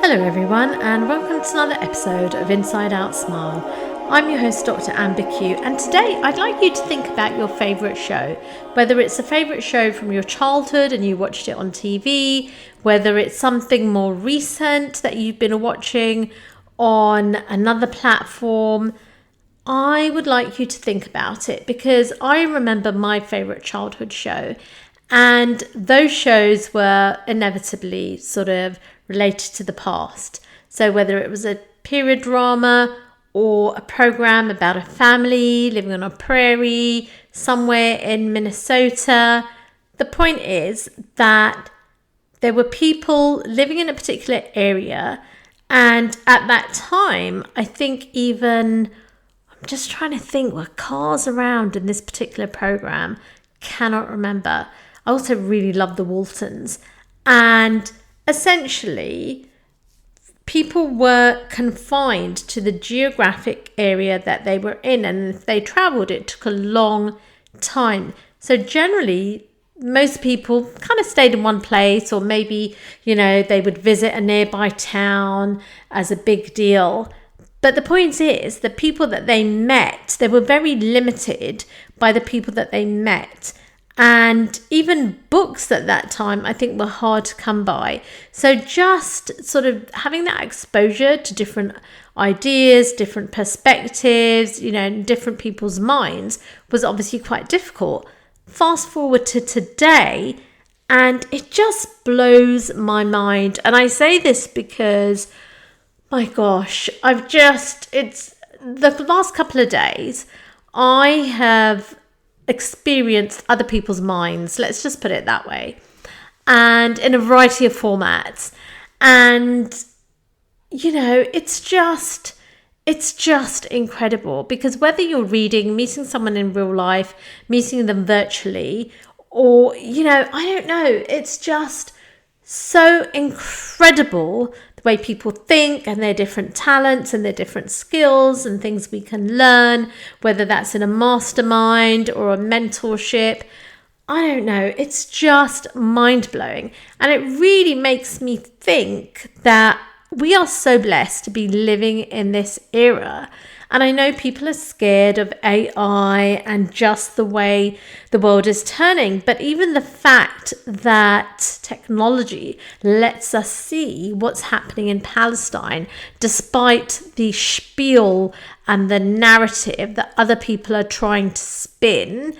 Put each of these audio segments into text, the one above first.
Hello everyone, and welcome to another episode of Inside Out Smile. I'm your host, Dr. Amber Q, and today I'd like you to think about your favourite show. Whether it's a favourite show from your childhood and you watched it on TV, whether it's something more recent that you've been watching on another platform, I would like you to think about it because I remember my favourite childhood show, and those shows were inevitably sort of related to the past. So whether it was a period drama or a program about a family living on a prairie somewhere in Minnesota, the point is that there were people living in a particular area, and at that time, I think even, I'm just trying to think, were cars around in this particular program? Cannot remember. I also really love the Waltons, and essentially, people were confined to the geographic area that they were in, and if they travelled, it took a long time. So generally, most people kind of stayed in one place, or maybe, they would visit a nearby town as a big deal. But the point is, the people that they met, they were very limited by the people that they met. And even books at that time, I think, were hard to come by. So just sort of having that exposure to different ideas, different perspectives, different people's minds was obviously quite difficult. Fast forward to today, and it just blows my mind. And I say this because, my gosh, it's the last couple of days, I have experienced other people's minds, let's just put it that way, and in a variety of formats. And it's just incredible, because whether you're reading, meeting someone in real life, meeting them virtually, or I don't know, it's just so incredible the way people think and their different talents and their different skills and things we can learn, whether that's in a mastermind or a mentorship. I don't know, it's just mind-blowing. And it really makes me think that we are so blessed to be living in this era. And I know people are scared of AI and just the way the world is turning, but even the fact that technology lets us see what's happening in Palestine, despite the spiel and the narrative that other people are trying to spin,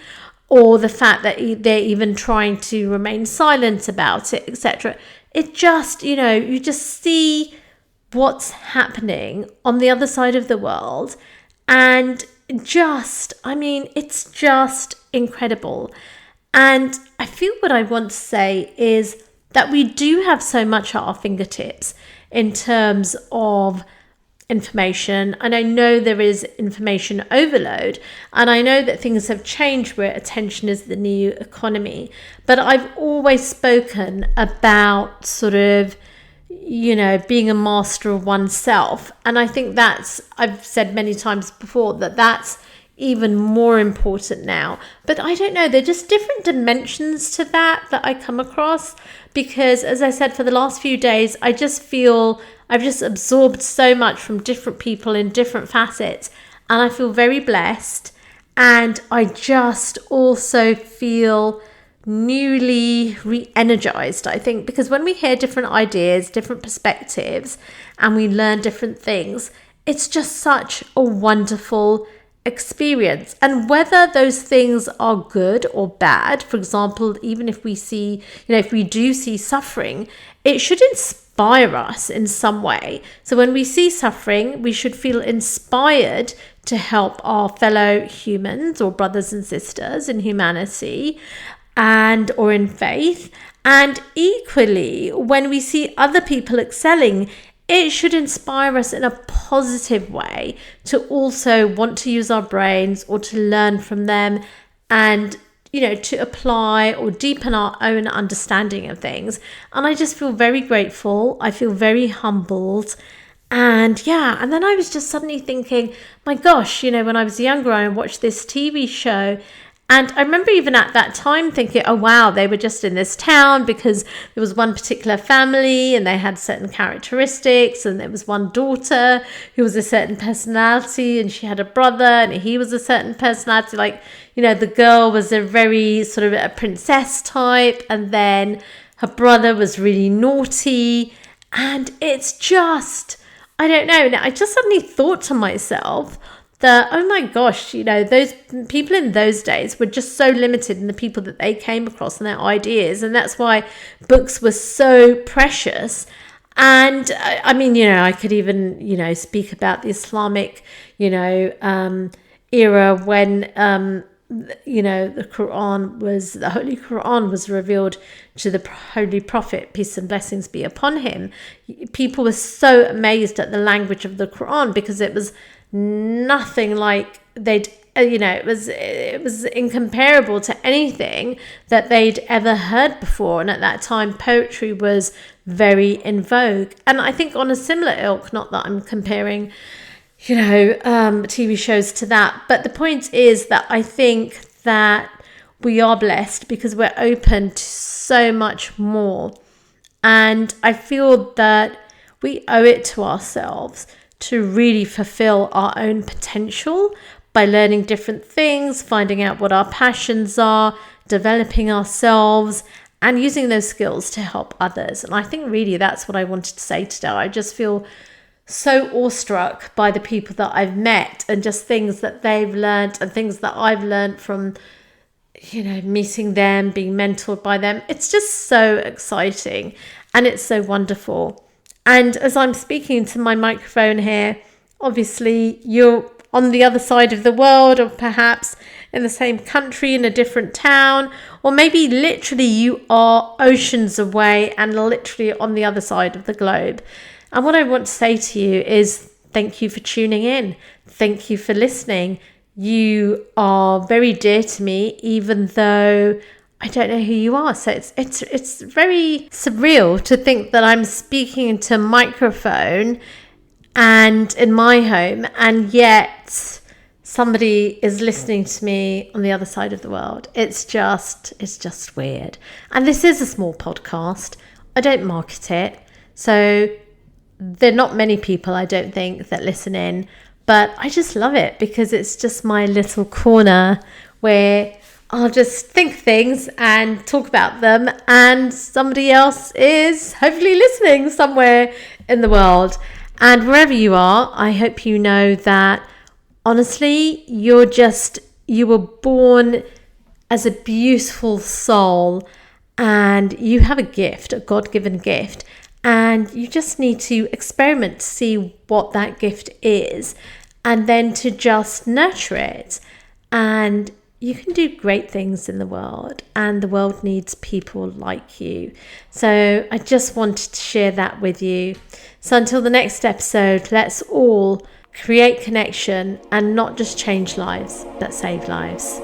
or the fact that they're even trying to remain silent about it, etc. It just, you just see what's happening on the other side of the world, and it's just incredible. And I feel what I want to say is that we do have so much at our fingertips in terms of information, and I know there is information overload, and I know that things have changed where attention is the new economy, but I've always spoken about sort of being a master of oneself. And I think I've said many times before that's even more important now. But I don't know, there are just different dimensions to that I come across, because as I said, for the last few days, I just feel I've just absorbed so much from different people in different facets, and I feel very blessed. And I just also feel newly re-energized, I think, because when we hear different ideas, different perspectives, and we learn different things, it's just such a wonderful experience. And whether those things are good or bad, for example, even if we see, if we do see suffering, it should inspire us in some way. So when we see suffering, we should feel inspired to help our fellow humans or brothers and sisters in humanity or in faith. And equally, when we see other people excelling, it should inspire us in a positive way to also want to use our brains or to learn from them, and to apply or deepen our own understanding of things. And I just feel very grateful. I feel very humbled. And then I was just suddenly thinking, my gosh, when I was younger, I watched this TV show, And I remember even at that time thinking, oh, wow, they were just in this town because there was one particular family and they had certain characteristics, and there was one daughter who was a certain personality, and she had a brother and he was a certain personality. Like, the girl was a very sort of a princess type, and then her brother was really naughty. And it's just, I don't know. Now, I just suddenly thought to myself, oh my gosh, those people in those days were just so limited in the people that they came across and their ideas. And that's why books were so precious. And I mean, I could even, speak about the Islamic, era when, the Holy Quran was revealed to the Holy Prophet, peace and blessings be upon him. People were so amazed at the language of the Quran because it was nothing like it was incomparable to anything that they'd ever heard before. And at that time, poetry was very in vogue. And I think on a similar ilk, not that I'm comparing TV shows to that, but the point is that I think that we are blessed because we're open to so much more. And I feel that we owe it to ourselves to really fulfill our own potential by learning different things, finding out what our passions are, developing ourselves, and using those skills to help others. And I think really that's what I wanted to say today. I just feel so awestruck by the people that I've met and just things that they've learned and things that I've learned from, meeting them, being mentored by them. It's just so exciting and it's so wonderful. And as I'm speaking to my microphone here, obviously you're on the other side of the world, or perhaps in the same country, in a different town, or maybe literally you are oceans away and literally on the other side of the globe. And what I want to say to you is thank you for tuning in. Thank you for listening. You are very dear to me, even though I don't know who you are. So it's very surreal to think that I'm speaking into a microphone and in my home, and yet somebody is listening to me on the other side of the world. It's just weird. And this is a small podcast. I don't market it. So there are not many people, I don't think, that listen in, but I just love it because it's just my little corner where I'll just think things and talk about them, and somebody else is hopefully listening somewhere in the world. And wherever you are, I hope you know that honestly, you were born as a beautiful soul, and you have a gift, a God-given gift. And you just need to experiment to see what that gift is, and then to just nurture it. And you can do great things in the world, and the world needs people like you. So I just wanted to share that with you. So until the next episode, let's all create connection and not just change lives, but save lives.